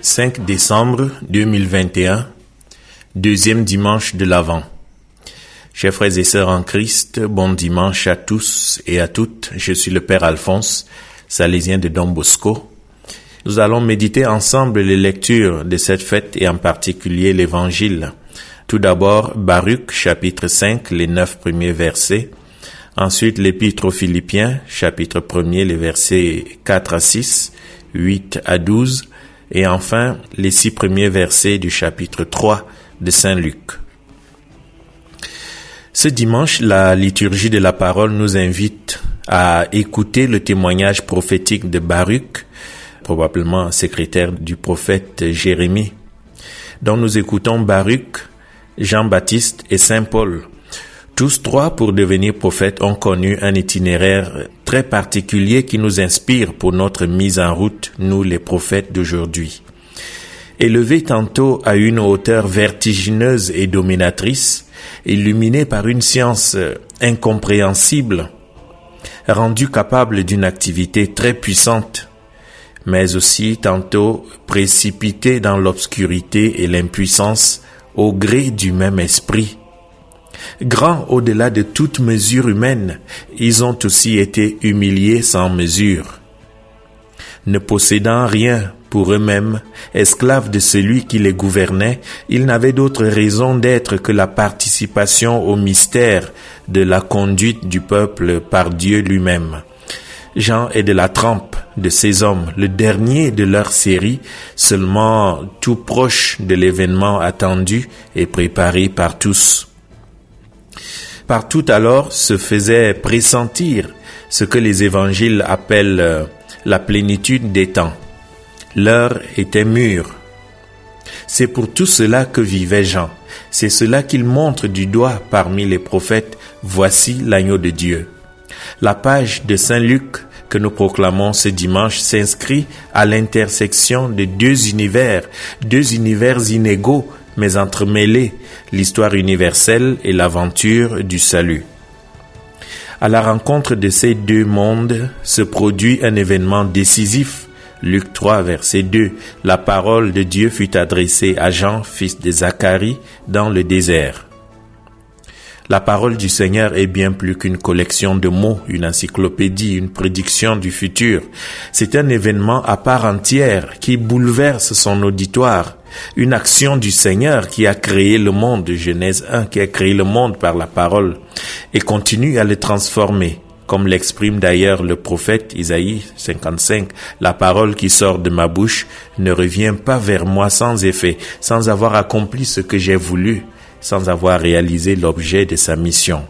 5 décembre 2021, deuxième dimanche de l'Avent. Chers frères et sœurs en Christ, bon dimanche à tous et à toutes. Je suis le Père Alphonse, salésien de Don Bosco. Nous allons méditer ensemble les lectures de cette fête et en particulier l'Évangile. Tout d'abord, Baruch, chapitre 5, les 9 premiers versets. Ensuite, l'Épître aux Philippiens, chapitre 1er, les versets 4 à 6, 8 à 12. Et enfin, les 6 premiers versets du chapitre 3 de Saint Luc. Ce dimanche, la liturgie de la parole nous invite à écouter le témoignage prophétique de Baruch, probablement secrétaire du prophète Jérémie, dont nous écoutons Baruch, Jean-Baptiste et Saint Paul. Tous trois, pour devenir prophètes, ont connu un itinéraire très particulier qui nous inspire pour notre mise en route, nous les prophètes d'aujourd'hui. Élevés tantôt à une hauteur vertigineuse et dominatrice, illuminés par une science incompréhensible, rendus capables d'une activité très puissante, mais aussi tantôt précipités dans l'obscurité et l'impuissance au gré du même esprit. Grands au-delà de toute mesure humaine, ils ont aussi été humiliés sans mesure. Ne possédant rien pour eux-mêmes, esclaves de celui qui les gouvernait, ils n'avaient d'autre raison d'être que la participation au mystère de la conduite du peuple par Dieu lui-même. Jean est de la trempe de ces hommes, le dernier de leur série, seulement tout proche de l'événement attendu et préparé par tous. Partout alors se faisait pressentir ce que les évangiles appellent la plénitude des temps. L'heure était mûre. C'est pour tout cela que vivait Jean. C'est cela qu'il montre du doigt parmi les prophètes. Voici l'agneau de Dieu. La page de Saint Luc que nous proclamons ce dimanche s'inscrit à l'intersection de deux univers inégaux, mais entremêlés, l'histoire universelle et l'aventure du salut. À la rencontre de ces deux mondes se produit un événement décisif. Luc 3, verset 2, la parole de Dieu fut adressée à Jean, fils de Zacharie, dans le désert. La parole du Seigneur est bien plus qu'une collection de mots, une encyclopédie, une prédiction du futur. C'est un événement à part entière qui bouleverse son auditoire. Une action du Seigneur qui a créé le monde, Genèse 1, qui a créé le monde par la parole et continue à le transformer. Comme l'exprime d'ailleurs le prophète Isaïe 55, la parole qui sort de ma bouche ne revient pas vers moi sans effet, sans avoir accompli ce que j'ai voulu, sans avoir réalisé l'objet de sa mission.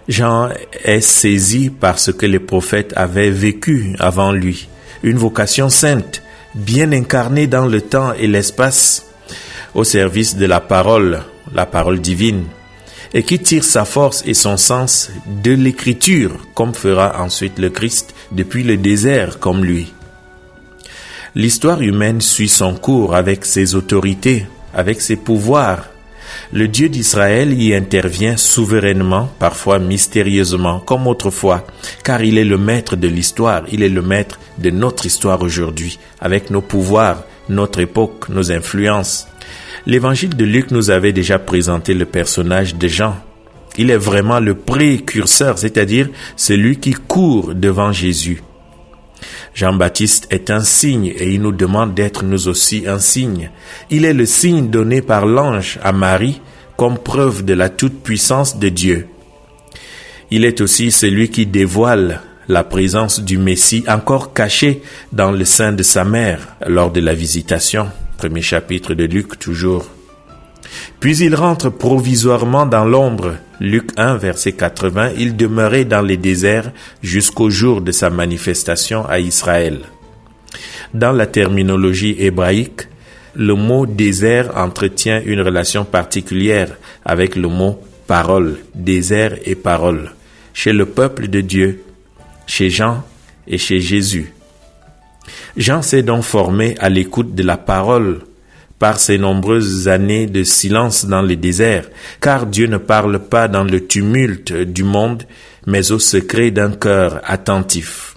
Jean est saisi par ce que les prophètes avaient vécu avant lui, une vocation sainte, bien incarnée dans le temps et l'espace, au service de la parole divine, et qui tire sa force et son sens de l'écriture, comme fera ensuite le Christ depuis le désert comme lui. L'histoire humaine suit son cours avec ses autorités, avec ses pouvoirs. Le Dieu d'Israël y intervient souverainement, parfois mystérieusement, comme autrefois, car il est le maître de l'histoire, il est le maître de notre histoire aujourd'hui, avec nos pouvoirs, notre époque, nos influences. L'évangile de Luc nous avait déjà présenté le personnage de Jean. Il est vraiment le précurseur, c'est-à-dire celui qui court devant Jésus. Jean-Baptiste est un signe et il nous demande d'être nous aussi un signe. Il est le signe donné par l'ange à Marie comme preuve de la toute-puissance de Dieu. Il est aussi celui qui dévoile la présence du Messie encore caché dans le sein de sa mère lors de la visitation. Premier chapitre de Luc toujours. Puis il rentre provisoirement dans l'ombre. Luc 1, verset 80, il demeurait dans les déserts jusqu'au jour de sa manifestation à Israël. Dans la terminologie hébraïque, le mot désert entretient une relation particulière avec le mot parole, désert et parole, chez le peuple de Dieu, chez Jean et chez Jésus. Jean s'est donc formé à l'écoute de la parole par ses nombreuses années de silence dans le désert, car Dieu ne parle pas dans le tumulte du monde, mais au secret d'un cœur attentif.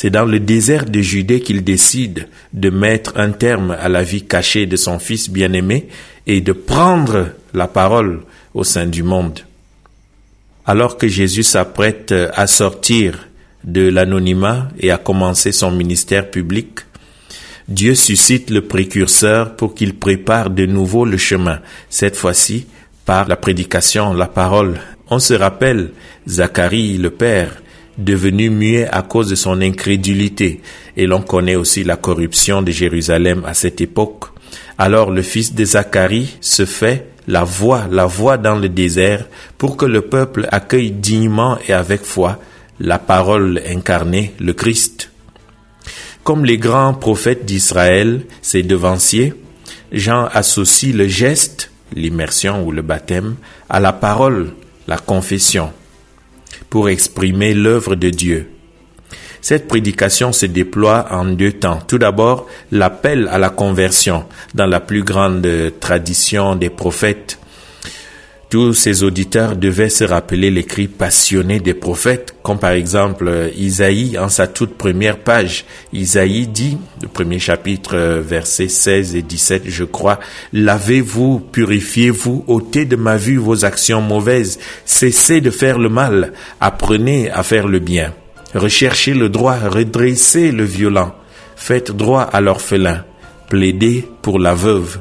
C'est dans le désert de Judée qu'il décide de mettre un terme à la vie cachée de son fils bien-aimé et de prendre la parole au sein du monde. Alors que Jésus s'apprête à sortir de l'anonymat et à commencer son ministère public, Dieu suscite le précurseur pour qu'il prépare de nouveau le chemin, cette fois-ci par la prédication, la parole. On se rappelle Zacharie, le père, devenu muet à cause de son incrédulité, et l'on connaît aussi la corruption de Jérusalem à cette époque. Alors le fils de Zacharie se fait la voix dans le désert pour que le peuple accueille dignement et avec foi la parole incarnée, le Christ. Comme les grands prophètes d'Israël, ses devanciers, Jean associe le geste, l'immersion ou le baptême, à la parole, la confession, pour exprimer l'œuvre de Dieu. Cette prédication se déploie en 2 temps. Tout d'abord, l'appel à la conversion dans la plus grande tradition des prophètes. Tous ces auditeurs devaient se rappeler les cris passionnés des prophètes, comme par exemple Isaïe en sa toute première page. Isaïe dit, le premier chapitre, versets 16 et 17, je crois, « Lavez-vous, purifiez-vous, ôtez de ma vue vos actions mauvaises, cessez de faire le mal, apprenez à faire le bien. Recherchez le droit, redressez le violent, faites droit à l'orphelin, plaidez pour la veuve. »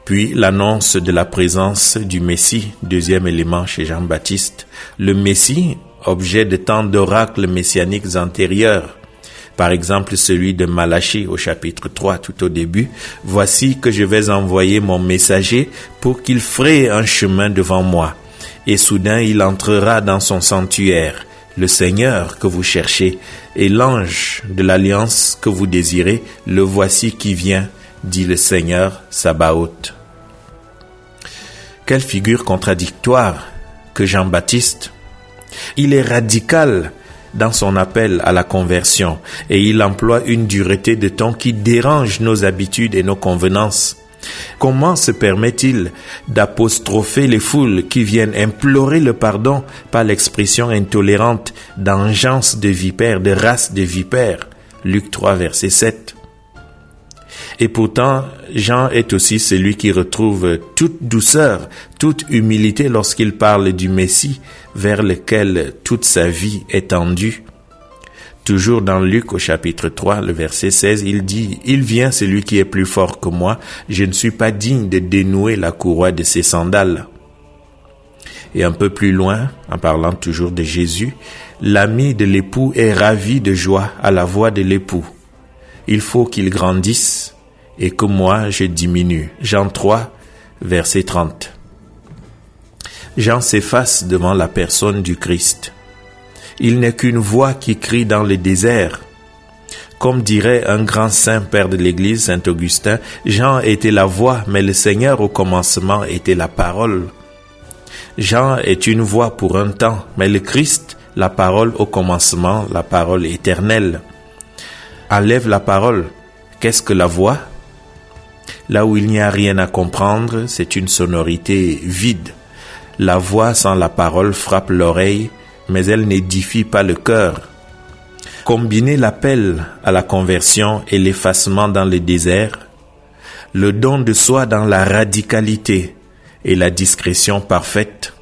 Puis l'annonce de la présence du Messie, deuxième élément chez Jean-Baptiste. Le Messie, objet de tant d'oracles messianiques antérieurs, par exemple celui de Malachie au chapitre 3 tout au début. « Voici que je vais envoyer mon messager pour qu'il fraye un chemin devant moi. Et soudain il entrera dans son sanctuaire, le Seigneur que vous cherchez, et l'ange de l'alliance que vous désirez, le voici qui vient, dit le Seigneur Sabaoth. » Quelle figure contradictoire que Jean-Baptiste. Il est radical dans son appel à la conversion et il emploie une dureté de ton qui dérange nos habitudes et nos convenances. Comment se permet-il d'apostropher les foules qui viennent implorer le pardon par l'expression intolérante d'engeance de vipères, de race de vipères? Luc 3, verset 7. Et pourtant, Jean est aussi celui qui retrouve toute douceur, toute humilité lorsqu'il parle du Messie vers lequel toute sa vie est tendue. Toujours dans Luc au chapitre 3, le verset 16, il dit « Il vient celui qui est plus fort que moi, je ne suis pas digne de dénouer la courroie de ses sandales. » Et un peu plus loin, en parlant toujours de Jésus, l'ami de l'époux est ravi de joie à la voix de l'époux. Il faut qu'il grandisse et que moi je diminue. Jean 3, verset 30. Jean s'efface devant la personne du Christ. Il n'est qu'une voix qui crie dans le désert. Comme dirait un grand saint père de l'Église, Saint Augustin, Jean était la voix, mais le Seigneur au commencement était la parole. Jean est une voix pour un temps, mais le Christ, la parole au commencement, la parole éternelle. Enlève la parole. Qu'est-ce que la voix? Là où il n'y a rien à comprendre, c'est une sonorité vide. La voix sans la parole frappe l'oreille, mais elle n'édifie pas le cœur. Combiner l'appel à la conversion et l'effacement dans le désert, le don de soi dans la radicalité et la discrétion parfaite.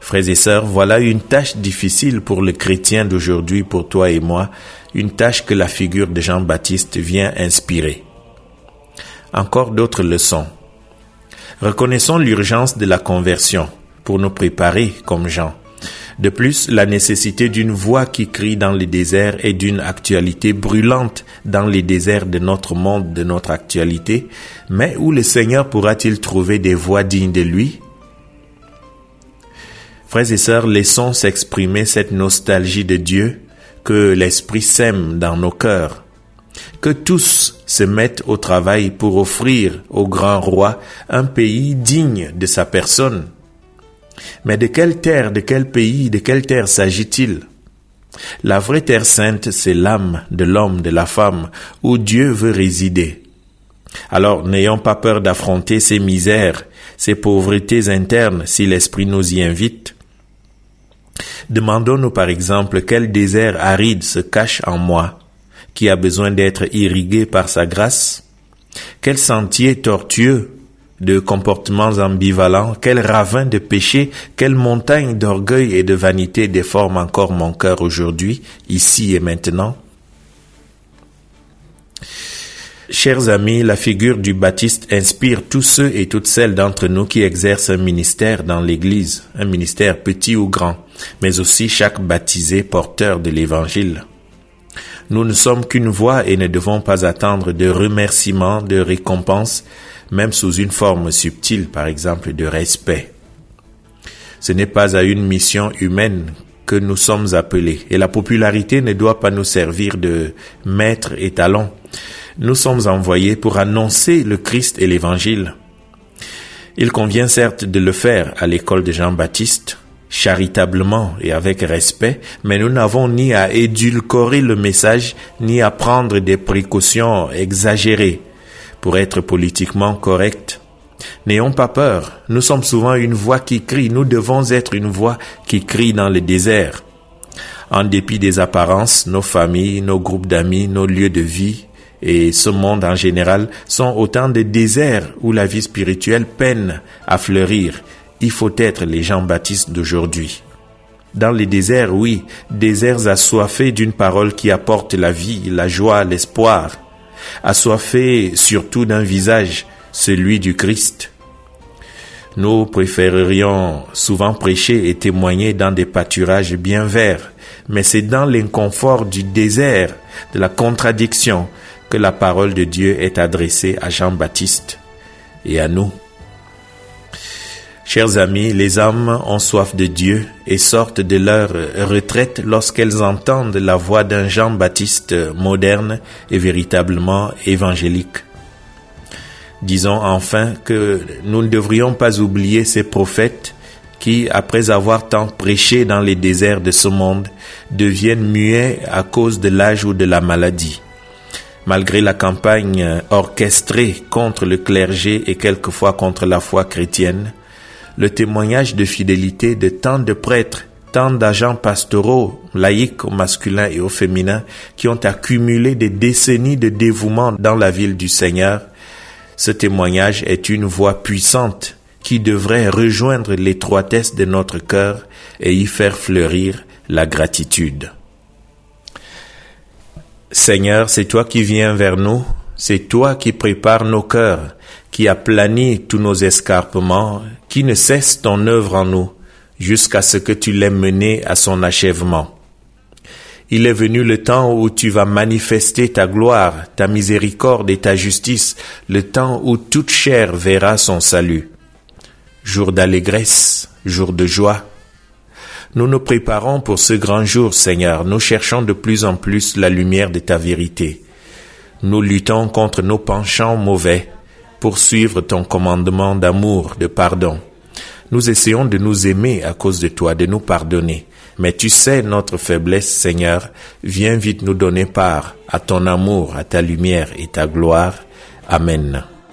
Frères et sœurs, voilà une tâche difficile pour le chrétien d'aujourd'hui, pour toi et moi, une tâche que la figure de Jean-Baptiste vient inspirer. Encore d'autres leçons. Reconnaissons l'urgence de la conversion pour nous préparer comme Jean. De plus, la nécessité d'une voix qui crie dans les déserts et d'une actualité brûlante dans les déserts de notre monde, de notre actualité, mais où le Seigneur pourra-t-il trouver des voix dignes de lui? Frères et sœurs, laissons s'exprimer cette nostalgie de Dieu que l'Esprit sème dans nos cœurs. Que tous se mettent au travail pour offrir au grand roi un pays digne de sa personne. Mais de quelle terre, de quel pays, de quelle terre s'agit-il? La vraie terre sainte, c'est l'âme de l'homme, de la femme, où Dieu veut résider. Alors, n'ayons pas peur d'affronter ces misères, ces pauvretés internes, si l'Esprit nous y invite. Demandons-nous par exemple quel désert aride se cache en moi, qui a besoin d'être irrigué par sa grâce, quel sentier tortueux de comportements ambivalents, quel ravin de péché, quelle montagne d'orgueil et de vanité déforme encore mon cœur aujourd'hui, ici et maintenant. Chers amis, la figure du Baptiste inspire tous ceux et toutes celles d'entre nous qui exercent un ministère dans l'Église, un ministère petit ou grand, mais aussi chaque baptisé porteur de l'Évangile. Nous ne sommes qu'une voix et ne devons pas attendre de remerciements, de récompenses, même sous une forme subtile, par exemple de respect. Ce n'est pas à une mission humaine que nous sommes appelés, et la popularité ne doit pas nous servir de maître étalon. Nous sommes envoyés pour annoncer le Christ et l'Évangile. Il convient certes de le faire à l'école de Jean-Baptiste, charitablement et avec respect, mais nous n'avons ni à édulcorer le message, ni à prendre des précautions exagérées pour être politiquement corrects. N'ayons pas peur, nous sommes souvent une voix qui crie, nous devons être une voix qui crie dans le désert. En dépit des apparences, nos familles, nos groupes d'amis, nos lieux de vie, et ce monde en général sont autant de déserts où la vie spirituelle peine à fleurir. Il faut être les Jean-Baptiste d'aujourd'hui. Dans les déserts, oui, déserts assoiffés d'une parole qui apporte la vie, la joie, l'espoir. Assoiffés surtout d'un visage, celui du Christ. Nous préférerions souvent prêcher et témoigner dans des pâturages bien verts, mais c'est dans l'inconfort du désert, de la contradiction, que la parole de Dieu est adressée à Jean-Baptiste et à nous. Chers amis, les âmes ont soif de Dieu et sortent de leur retraite lorsqu'elles entendent la voix d'un Jean-Baptiste moderne et véritablement évangélique. Disons enfin que nous ne devrions pas oublier ces prophètes qui, après avoir tant prêché dans les déserts de ce monde, deviennent muets à cause de l'âge ou de la maladie. Malgré la campagne orchestrée contre le clergé et quelquefois contre la foi chrétienne, le témoignage de fidélité de tant de prêtres, tant d'agents pastoraux, laïcs au masculin et au féminin, qui ont accumulé des décennies de dévouement dans la ville du Seigneur, ce témoignage est une voix puissante qui devrait rejoindre l'étroitesse de notre cœur et y faire fleurir la gratitude. Seigneur, c'est toi qui viens vers nous, c'est toi qui prépares nos cœurs, qui aplanis tous nos escarpements, qui ne cesse ton œuvre en nous, jusqu'à ce que tu l'aies mené à son achèvement. Il est venu le temps où tu vas manifester ta gloire, ta miséricorde et ta justice, le temps où toute chair verra son salut. Jour d'allégresse, jour de joie. Nous nous préparons pour ce grand jour, Seigneur. Nous cherchons de plus en plus la lumière de ta vérité. Nous luttons contre nos penchants mauvais pour suivre ton commandement d'amour, de pardon. Nous essayons de nous aimer à cause de toi, de nous pardonner. Mais tu sais notre faiblesse, Seigneur. Viens vite nous donner part à ton amour, à ta lumière et ta gloire. Amen.